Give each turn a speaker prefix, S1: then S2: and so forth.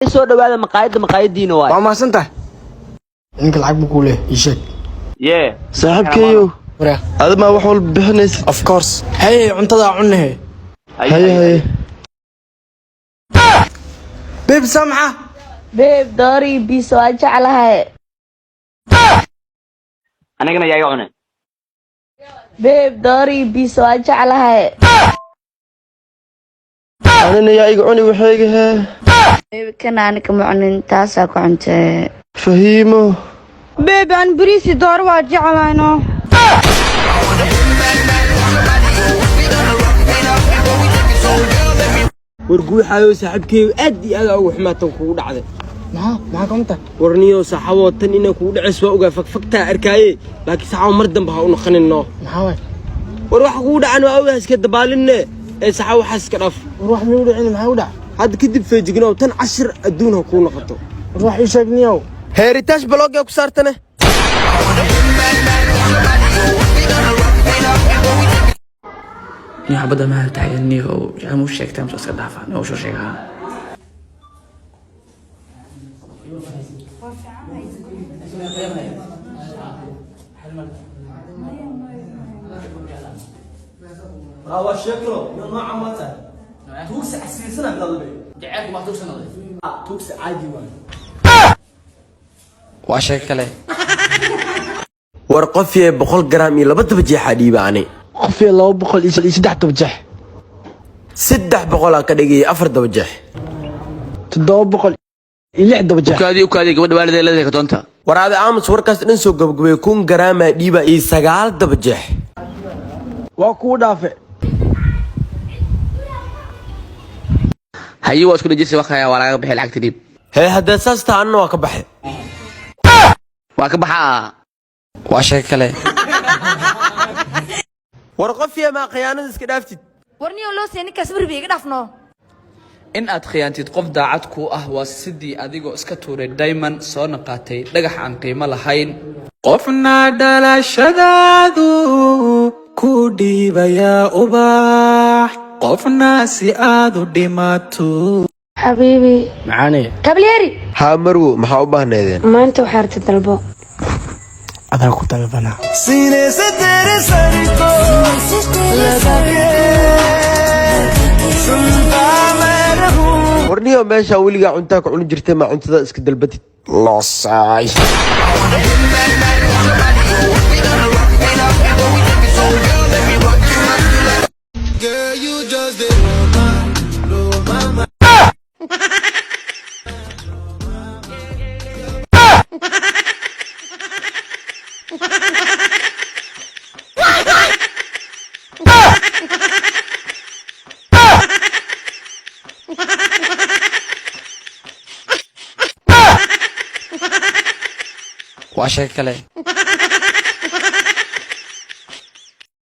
S1: soo dhawaada maqaayadiina waay
S2: waa maasanta inka lacag buu ku leeyahay ishak
S3: saaxiibkeeyo adama wax walba bixinaysa
S2: of course hey cuntada cunahe
S3: haye
S2: babe samxa
S4: babe doori biso waa jeclahay
S1: anigana yaa cunay
S4: babe doori biso waa jeclahay
S3: anina yaa iga cuni waxayga hee
S4: babe kana anika ma cunin taasaa ku cuntee
S3: fahiimo
S4: babe aan bariisi door waa jeclayno
S1: warguuxayo saaxiibkeeyo aad iyo aad ugu xumaatan kugu dhacday
S2: maxaa kamta
S1: warniyo saxabo tan inay kugu dhacis waa ogaa fagfagtaa arkaaye laakiin saxabo mar dambe ha u noqoninno
S2: maxaa way
S1: war waxa kugu dhacan waa ogaa iska dabaalinne ee saxabo waxaas iska dhaf
S2: war wax miyuu dhicin maxaa u dhac
S1: hadda kadib feejignow tan 10 adduun ha kuu noqoto
S2: war wax ii sheegniyow
S1: heritage blog ee ku saartane
S5: ni xabada ma taagniyo jamu sheegtaan soo iska dhaafaan oo soo sheegaa
S1: waa sheekro ma camata tuugsi xasiisana qalbi
S5: jaceelku ma tuugsanade
S1: tuugsi caadi
S5: waa sheeg kale
S6: war qof yee 100 gram iyo 2 jeexa dhiibaane
S2: qofii 200 jeex
S6: 300 aan ka dhigay 4 jeex
S2: 700 iyo 6 jeex
S5: ukaadi gabadha waaliday leedahay ka doonta
S6: waraade aamus warkaas dhan soo gabagabay 1 gram dhiiba iyo 9 jeex
S2: waa ku dhaafe
S5: hayi waa isku dhajisay waxaya waa laga bixi lacagta dib
S6: hee hadda saasta anna waa ka baxay
S5: waa ka baxaa waa sheeg kale
S6: war qof yee ma khiyaanada iska dhaaftid
S4: warniyo loo seeni kaas marbi iga dhafno
S5: in aad khiyaantid qof daacad ku ah waa sidii adigoo iska tuuray diamond soo naqaatay dhagax aan qiimo lahayn qofna dhalashadaadu ku dhiibaya ubax qofna si aad u dhimato
S4: xabiibi
S2: macaane
S4: kabliyeri
S3: haa marwo maxaa u baahneedeen
S4: maanta waxaa arta dalbo
S2: adaa ku talbanaa
S6: सीने से तेरे सर को लगा के सुनता मैं रहूं
S3: warniyo meesha weligaa cuntaa ku cuni jirtay ma cuntada iska dalbatid
S2: loosaay
S5: waa sheeg kale